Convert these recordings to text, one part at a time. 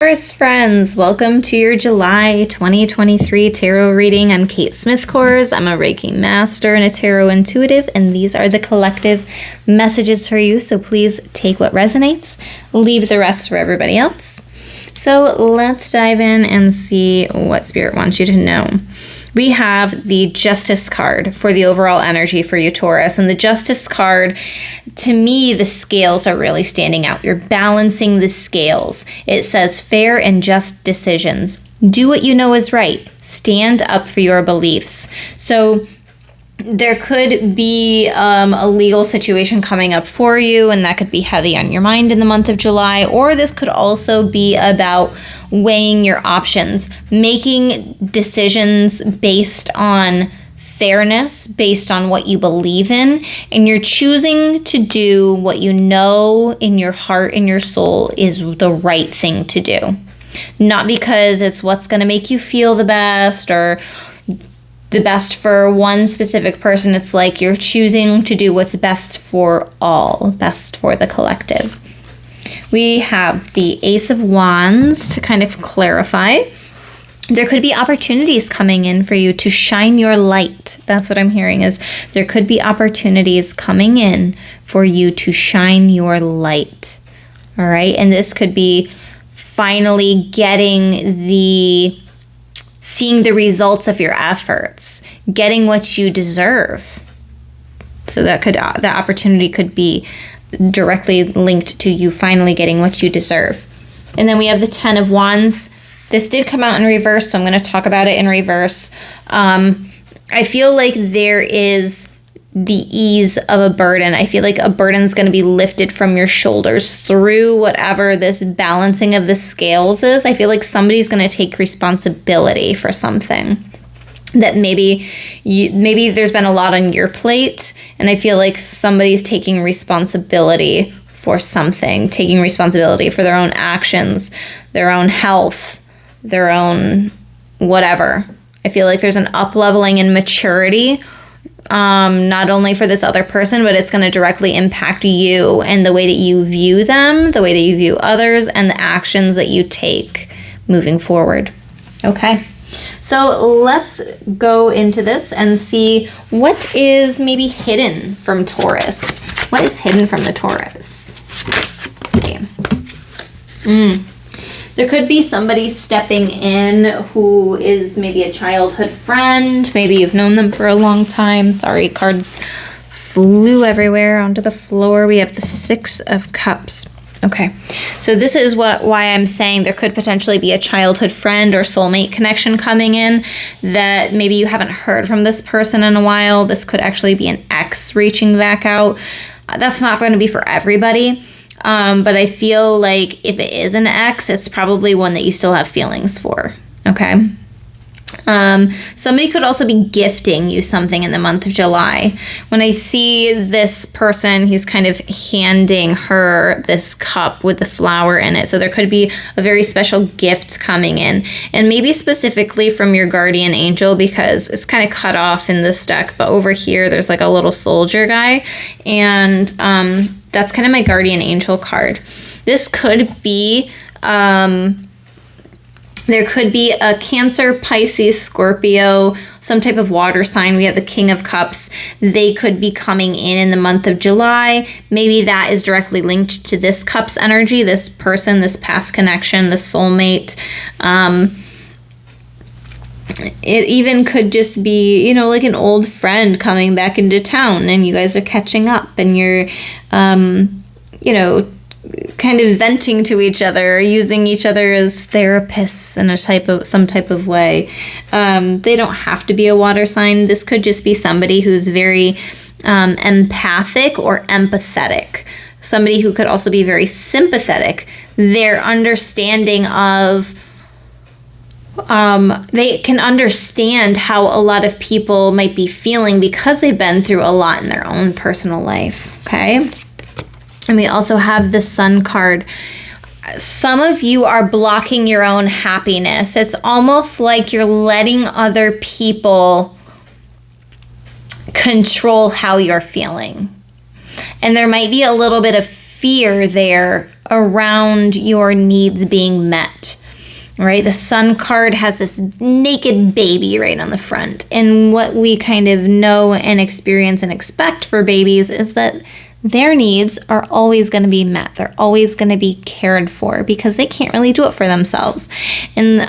Taurus friends, welcome to your July 2023 tarot reading. I'm Kate Smith-Kors. I'm a Reiki master and a tarot intuitive, and these are the collective messages for you. So please take what resonates, leave the rest for everybody else. So let's dive in and see what Spirit wants you to know. We have the Justice card for the overall energy for you, Taurus. And the Justice card, to me, the scales are really standing out. You're balancing the scales. It says fair and just decisions. Do what you know is right. Stand up for your beliefs. So there could be a legal situation coming up for you, and that could be heavy on your mind in the month of July. Or this could also be about weighing your options, making decisions based on fairness, based on what you believe in, and you're choosing to do what you know in your heart and your soul is the right thing to do. Not because it's what's going to make you feel the best or the best for one specific person. It's like you're choosing to do what's best for all, best for the collective. We have the Ace of Wands to kind of clarify. There could be opportunities coming in for you to shine your light. That's what I'm hearing, is there could be opportunities coming in for you to shine your light. All right. And this could be finally seeing the results of your efforts, getting what you deserve. So the opportunity could be directly linked to you finally getting what you deserve. And then we have the 10 of Wands. This did come out in reverse, so I'm going to talk about it in reverse. I feel like there is the ease of a burden. I feel like a burden's going to be lifted from your shoulders through whatever this balancing of the scales is. I feel like somebody's going to take responsibility for something that maybe there's been a lot on your plate, and I feel like somebody's taking responsibility for something, taking responsibility for their own actions, their own health, their own whatever. I feel like there's an up-leveling in maturity, not only for this other person, but it's going to directly impact you and the way that you view them, the way that you view others, and the actions that you take moving forward. Okay, so let's go into this and see what is maybe hidden from Taurus. What is hidden from the Taurus? Let's see. There could be somebody stepping in who is maybe a childhood friend. Maybe you've known them for a long time. Sorry, cards flew everywhere onto the floor. We have the 6 of Cups. Okay, so this is why I'm saying there could potentially be a childhood friend or soulmate connection coming in that maybe you haven't heard from this person in a while. This could actually be an ex reaching back out. That's not going to be for everybody. But I feel like if it is an ex, it's probably one that you still have feelings for, okay? Somebody could also be gifting you something in the month of July. When I see this person, he's kind of handing her this cup with the flower in it. So there could be a very special gift coming in. And maybe specifically from your guardian angel, because it's kind of cut off in this deck. But over here, there's like a little soldier guy. And that's kind of my guardian angel card. This could be, there could be a Cancer, Pisces, Scorpio, some type of water sign. We have the King of Cups. They could be coming in the month of July. Maybe that is directly linked to this Cups energy, this person, this past connection, the soulmate. It even could just be, like an old friend coming back into town and you guys are catching up and you're, kind of venting to each other, using each other as therapists in some type of way. They don't have to be a water sign. This could just be somebody who's very empathic or empathetic. Somebody who could also be very sympathetic. Their understanding of they can understand how a lot of people might be feeling because they've been through a lot in their own personal life, okay? And we also have the Sun card. Some of you are blocking your own happiness. It's almost like you're letting other people control how you're feeling. And there might be a little bit of fear there around your needs being met. Right? The Sun card has this naked baby right on the front. And what we kind of know and experience and expect for babies is that their needs are always going to be met. They're always going to be cared for because they can't really do it for themselves. And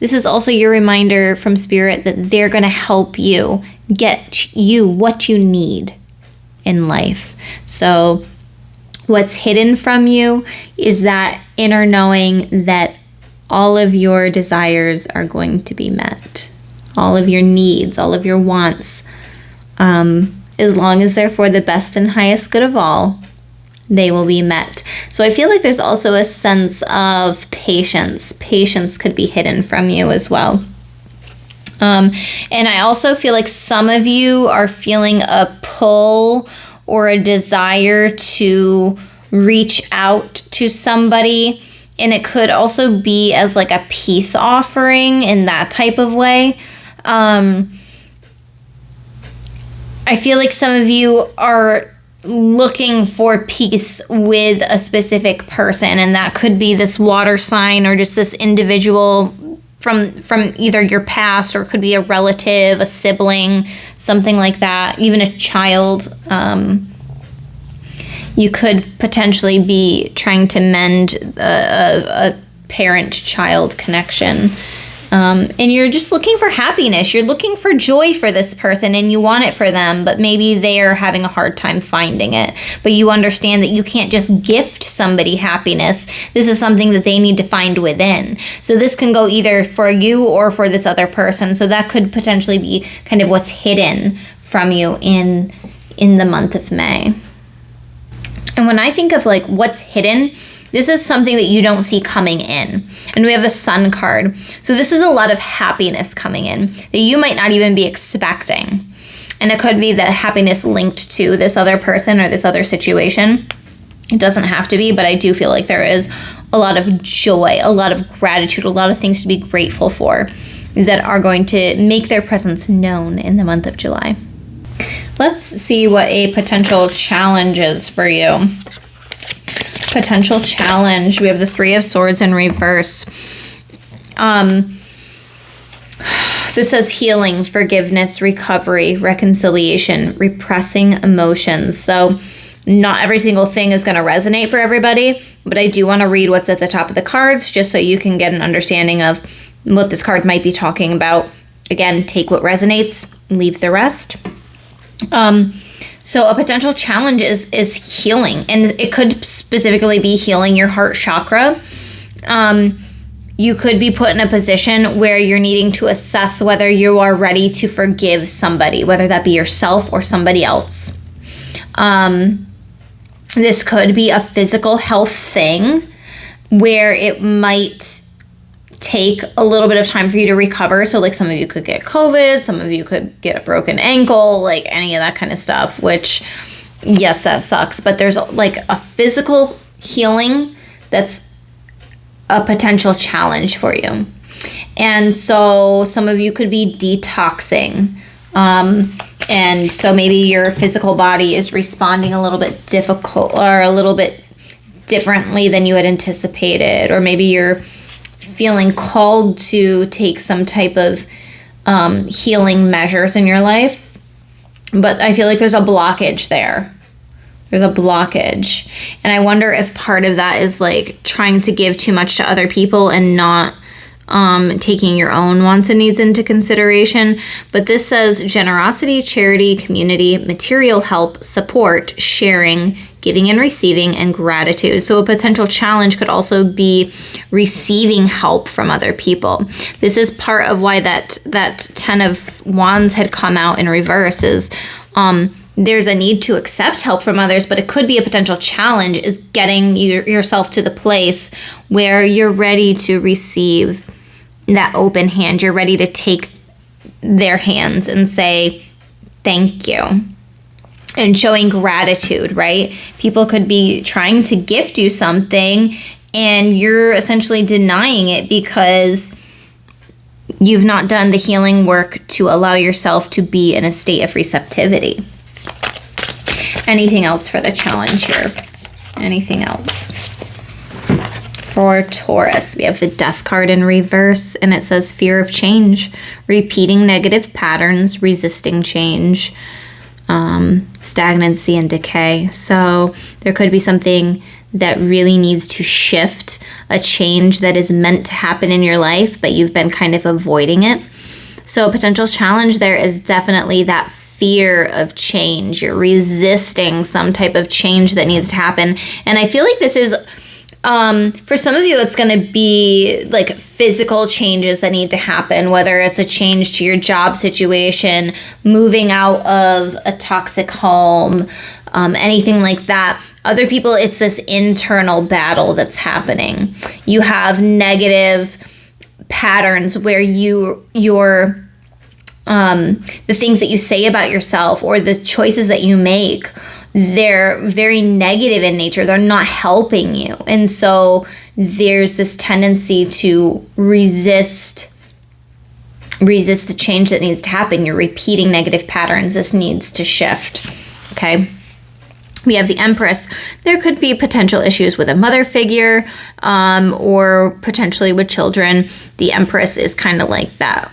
this is also your reminder from Spirit that they're going to help you get you what you need in life. So what's hidden from you is that inner knowing that all of your desires are going to be met. All of your needs, all of your wants. As long as they're for the best and highest good of all, they will be met. So I feel like there's also a sense of patience. Patience could be hidden from you as well. And I also feel like some of you are feeling a pull or a desire to reach out to somebody. And it could also be as like a peace offering in that type of way. I feel like some of you are looking for peace with a specific person. And that could be this water sign or just this individual from either your past, or it could be a relative, a sibling, something like that, even a child. You could potentially be trying to mend a parent-child connection. And you're just looking for happiness. You're looking for joy for this person and you want it for them, but maybe they're having a hard time finding it. But you understand that you can't just gift somebody happiness. This is something that they need to find within. So this can go either for you or for this other person. So that could potentially be kind of what's hidden from you in the month of May. And when I think of like what's hidden, this is something that you don't see coming in. And we have the Sun card. So this is a lot of happiness coming in that you might not even be expecting. And it could be the happiness linked to this other person or this other situation. It doesn't have to be, but I do feel like there is a lot of joy, a lot of gratitude, a lot of things to be grateful for that are going to make their presence known in the month of July. Let's see what a potential challenge is for you. Potential challenge. We have the Three of Swords in reverse. This says healing, forgiveness, recovery, reconciliation, repressing emotions. So not every single thing is going to resonate for everybody, but I do want to read what's at the top of the cards just so you can get an understanding of what this card might be talking about. Again, take what resonates, leave the rest. So a potential challenge is healing, and it could specifically be healing your heart chakra. You could be put in a position where you're needing to assess whether you are ready to forgive somebody, whether that be yourself or somebody else. This could be a physical health thing where it might take a little bit of time for you to recover. So like some of you could get COVID, some of you could get a broken ankle, like any of that kind of stuff, which yes, that sucks. But there's like a physical healing that's a potential challenge for you. And so some of you could be detoxing. And so maybe your physical body is responding a little bit difficult or a little bit differently than you had anticipated, or maybe you're feeling called to take some type of healing measures in your life. But I feel like there's a blockage there. There's a blockage. And I wonder if part of that is like trying to give too much to other people and not taking your own wants and needs into consideration. But this says generosity, charity, community, material help, support, sharing, giving and receiving, and gratitude. So a potential challenge could also be receiving help from other people. This is part of why that 10 of Wands had come out in reverse is there's a need to accept help from others, but it could be a potential challenge is getting yourself to the place where you're ready to receive that open hand. You're ready to take their hands and say, thank you. And showing gratitude, right? People could be trying to gift you something and you're essentially denying it because you've not done the healing work to allow yourself to be in a state of receptivity. Anything else for the challenge here? Anything else? For Taurus, we have the Death card in reverse, and it says fear of change, repeating negative patterns, resisting change, stagnancy and decay. So there could be something that really needs to shift, a change that is meant to happen in your life, but you've been kind of avoiding it. So a potential challenge there is definitely that fear of change. You're resisting some type of change that needs to happen. And I feel like this is, for some of you, it's going to be like physical changes that need to happen, whether it's a change to your job situation, moving out of a toxic home, anything like that. Other people, it's this internal battle that's happening. You have negative patterns where your the things that you say about yourself or the choices that you make, they're very negative in nature. They're not helping you. And so there's this tendency to resist the change that needs to happen. You're repeating negative patterns. This needs to shift. Okay. We have the Empress. There could be potential issues with a mother figure, or potentially with children. The Empress is kind of like that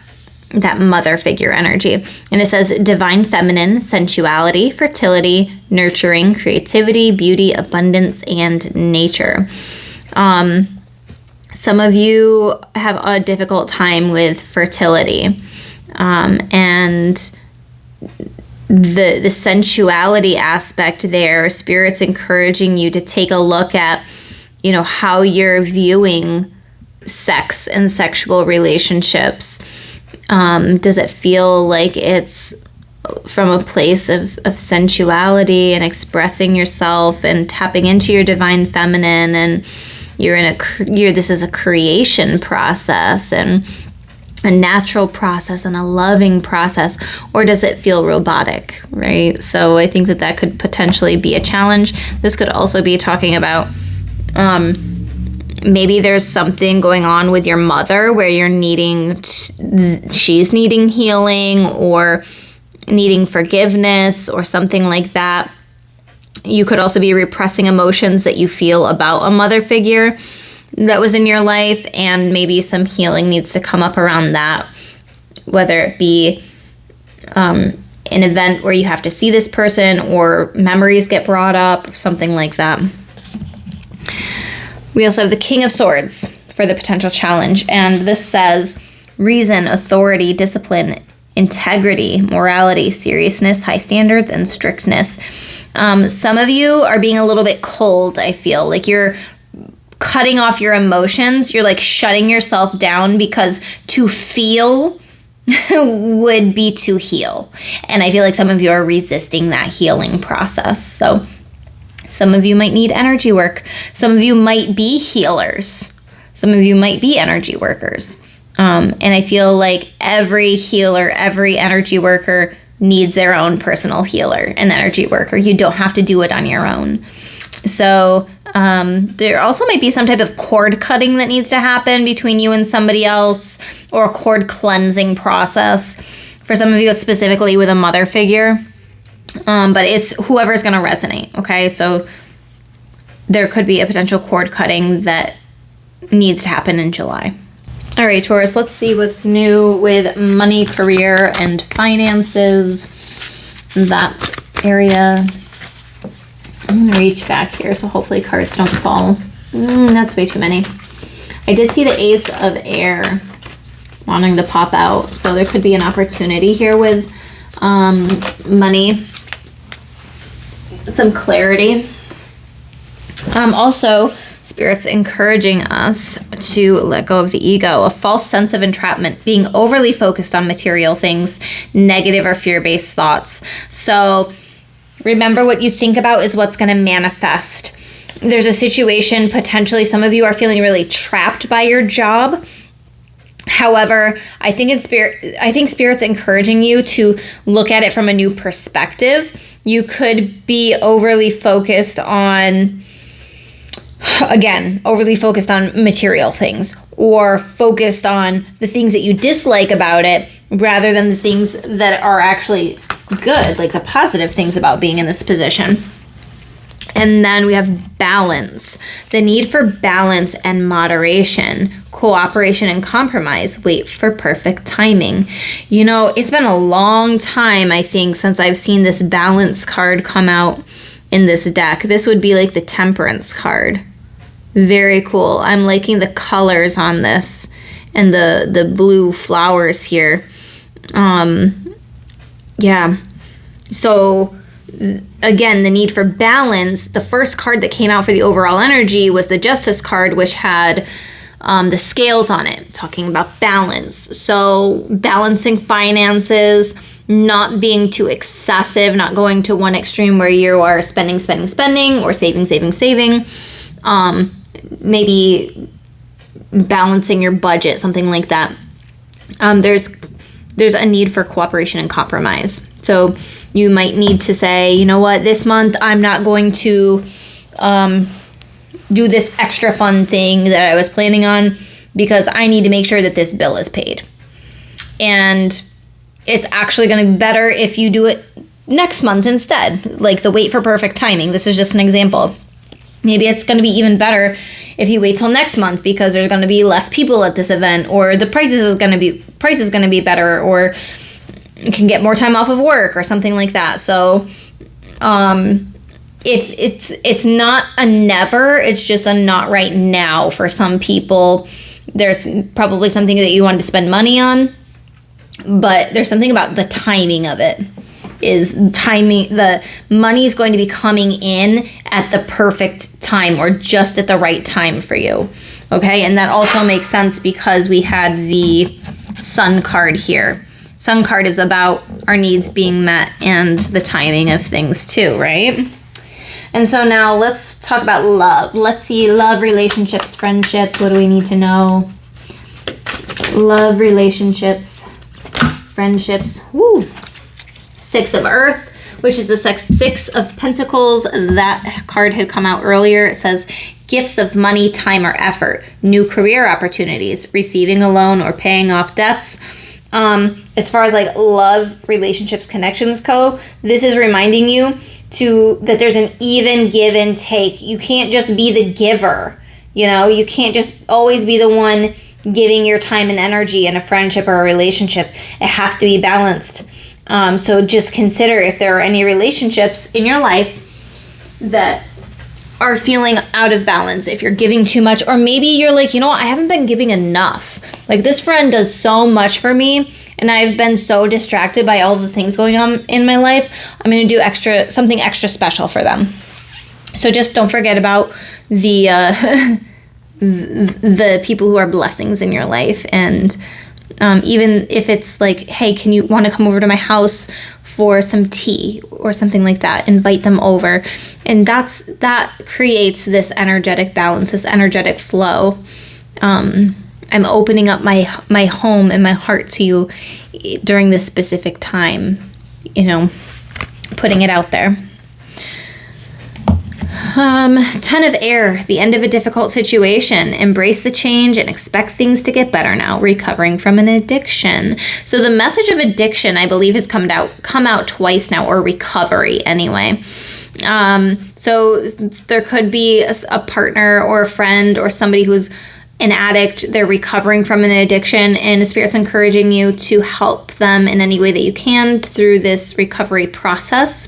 mother figure energy. And it says divine feminine, sensuality, fertility, nurturing, creativity, beauty, abundance, and nature. Some of you have a difficult time with fertility, and the sensuality aspect there. Spirit's encouraging you to take a look at, how you're viewing sex and sexual relationships. Does it feel like it's from a place of sensuality and expressing yourself and tapping into your divine feminine, and this is a creation process and a natural process and a loving process, or does it feel robotic, right? So I think that could potentially be a challenge. This could also be talking about maybe there's something going on with your mother where you're she's needing healing or needing forgiveness or something like that. You could also be repressing emotions that you feel about a mother figure that was in your life, and maybe some healing needs to come up around that, whether it be an event where you have to see this person or memories get brought up, something like that. We also have the King of Swords for the potential challenge, and this says reason, authority, discipline, integrity, morality, seriousness, high standards, and strictness. Some of you are being a little bit cold, I feel. Like you're cutting off your emotions. You're like shutting yourself down because to feel would be to heal. And I feel like some of you are resisting that healing process. So some of you might need energy work. Some of you might be healers. Some of you might be energy workers. And I feel like every healer, every energy worker needs their own personal healer and energy worker. You don't have to do it on your own. So there also might be some type of cord cutting that needs to happen between you and somebody else, or a cord cleansing process. For some of you, it's specifically with a mother figure. But it's whoever's going to resonate, okay? So there could be a potential cord cutting that needs to happen in July. All right, Taurus, let's see what's new with money, career, and finances. That area. I'm going to reach back here, so hopefully cards don't fall. That's way too many. I did see the Ace of Air wanting to pop out, so there could be an opportunity here with money, some clarity. Also, Spirit's encouraging us to let go of the ego, a false sense of entrapment, being overly focused on material things, negative or fear-based thoughts. So remember, what you think about is what's going to manifest. There's a situation, potentially some of you are feeling really trapped by your job. However, I think Spirit's encouraging you to look at it from a new perspective. You could be overly focused on material things, or focused on the things that you dislike about it rather than the things that are actually good, like the positive things about being in this position. And then we have balance, the need for balance and moderation, cooperation and compromise, wait for perfect timing. You know, it's been a long time, I think, since I've seen this balance card come out in this deck. This would be like the temperance card. Very cool. I'm liking the colors on this and the blue flowers here. Yeah. So again, the need for balance. The first card that came out for the overall energy was the Justice card, which had the scales on it, talking about balance. So balancing finances, not being too excessive, not going to one extreme where you are spending, or saving. Maybe balancing your budget, something like that. There's a need for cooperation and compromise. So you might need to say, you know what, this month I'm not going to do this extra fun thing that I was planning on because I need to make sure that this bill is paid. And it's actually going to be better if you do it next month instead, like the wait for perfect timing. This is just an example. Maybe it's going to be even better if you wait till next month because there's going to be less people at this event, or the price is going to be better, or you can get more time off of work or something like that. So if it's not a never, it's just a not right now for some people. There's probably something that you want to spend money on, but there's something about the timing of it. The money is going to be coming in at the perfect time or just at the right time for you. Okay, and that also makes sense because we had the Sun card here. Sun card is about our needs being met and the timing of things too, right? And so now let's talk about love. Let's see, love, relationships, friendships. What do we need to know? Love, relationships, friendships. Woo. Six of Earth, which is the Six of Pentacles. That card had come out earlier. It says gifts of money, time, or effort, new career opportunities, receiving a loan or paying off debts. As far as like love, relationships, connections go, this is reminding you that there's an even give and take. You can't just be the giver. You know, you can't just always be the one giving your time and energy in a friendship or a relationship. It has to be balanced. So just consider if there are any relationships in your life that are feeling out of balance, if you're giving too much, or maybe you're like, you know what, I haven't been giving enough. Like, this friend does so much for me and I've been so distracted by all the things going on in my life. I'm going to do something extra special for them. So just don't forget about the the people who are blessings in your life. And even if it's like, hey, can you want to come over to my house for some tea or something like that, invite them over. And that creates this energetic balance, this energetic flow. I'm opening up my home and my heart to you during this specific time, you know, putting it out there. 10 of Air, the end of a difficult situation. Embrace the change and expect things to get better now. Recovering from an addiction. So the message of addiction, I believe, has come out twice now, or recovery anyway. So there could be a partner or a friend or somebody who's an addict. They're recovering from an addiction, and the Spirit's encouraging you to help them in any way that you can through this recovery process.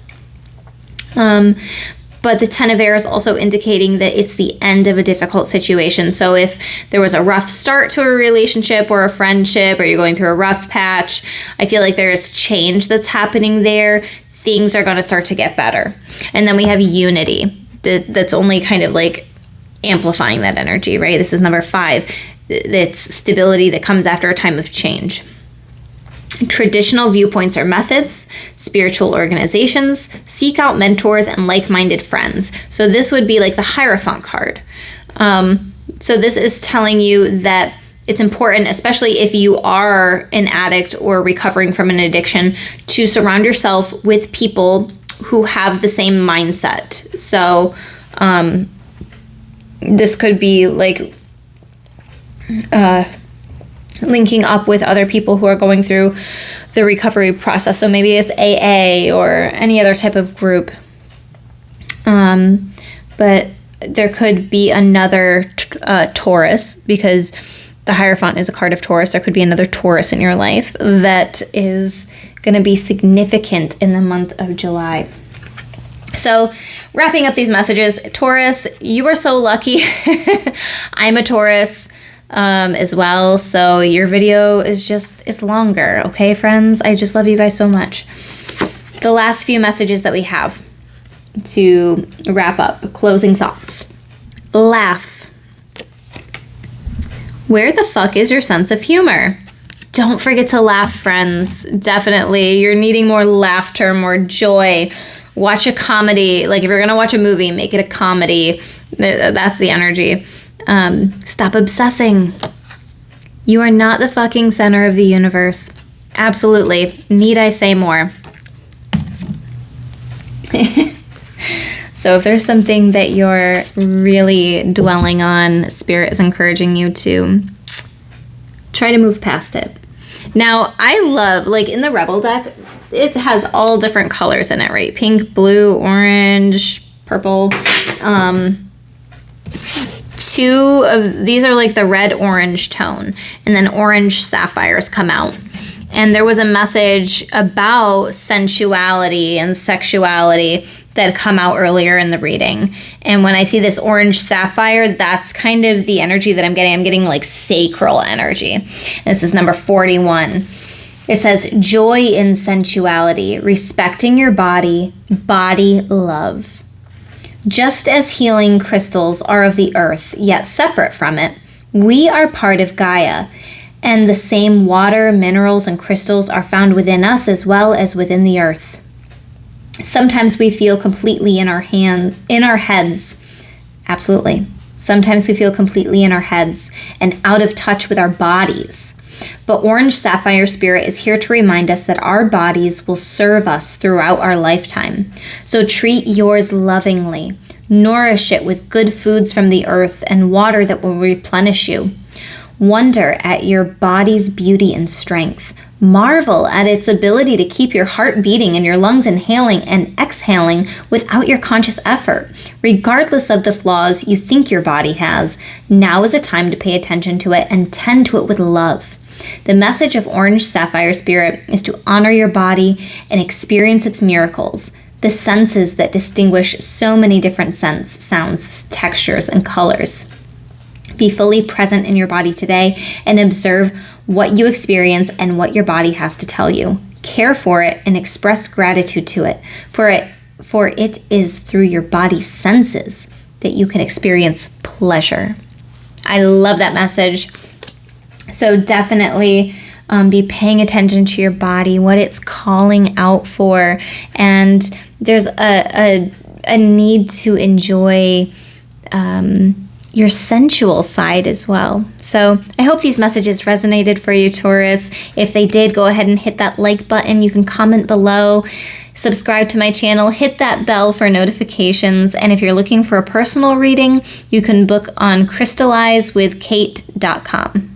But the 10 of Air is also indicating that it's the end of a difficult situation. So if there was a rough start to a relationship or a friendship, or you're going through a rough patch, I feel like there is change that's happening there. Things are going to start to get better. And then we have unity. That's only kind of like amplifying that energy, right? This is number 5. It's stability that comes after a time of change. Traditional viewpoints or methods, spiritual organizations, seek out mentors and like-minded friends. So this would be like the Hierophant card. So this is telling you that it's important, especially if you are an addict or recovering from an addiction, to surround yourself with people who have the same mindset. So this could be like linking up with other people who are going through the recovery process. So maybe it's AA or any other type of group. but there could be another Taurus, because the Hierophant is a card of Taurus. There could be another Taurus in your life that is going to be significant in the month of July. So wrapping up these messages, Taurus, you are so lucky. I'm a Taurus as well, so your video is it's longer, okay, friends? I just love you guys so much. The last few messages that we have to wrap up, closing thoughts. Laugh. Where the fuck is your sense of humor? Don't forget to laugh, friends. Definitely. You're needing more laughter, more joy. Watch a comedy. Like, if you're going to watch a movie, make it a comedy. That's the energy. Stop obsessing. You are not the fucking center of the universe. Absolutely. Need I say more? So if there's something that you're really dwelling on, Spirit is encouraging you to try to move past it. Now, I love, like, in the Rebel deck, it has all different colors in it, right? Pink, blue, orange, purple. Two of these are like the red-orange tone, and then orange sapphires come out. And there was a message about sensuality and sexuality that had come out earlier in the reading. And when I see this orange sapphire, that's kind of the energy that I'm getting. I'm getting like sacral energy. And this is number 41. It says, joy in sensuality, respecting your body, body love. Just as healing crystals are of the earth, yet separate from it, we are part of Gaia. And the same water, minerals, and crystals are found within us as well as within the earth. Sometimes we feel completely in our heads. Absolutely. Sometimes we feel completely in our heads and out of touch with our bodies. But Orange Sapphire Spirit is here to remind us that our bodies will serve us throughout our lifetime. So treat yours lovingly. Nourish it with good foods from the earth and water that will replenish you. Wonder at your body's beauty and strength. Marvel at its ability to keep your heart beating and your lungs inhaling and exhaling without your conscious effort. Regardless of the flaws you think your body has, now is a time to pay attention to it and tend to it with love. The message of Orange Sapphire Spirit is to honor your body and experience its miracles, the senses that distinguish so many different scents, sounds, textures, and colors. Be fully present in your body today and observe what you experience and what your body has to tell you. Care for it and express gratitude to it, for it is through your body's senses that you can experience pleasure. I love that message. So definitely be paying attention to your body, what it's calling out for, and there's a need to enjoy your sensual side as well. So I hope these messages resonated for you, Taurus. If they did, go ahead and hit that like button. You can comment below, subscribe to my channel, hit that bell for notifications. And if you're looking for a personal reading, you can book on crystallizewithkate.com.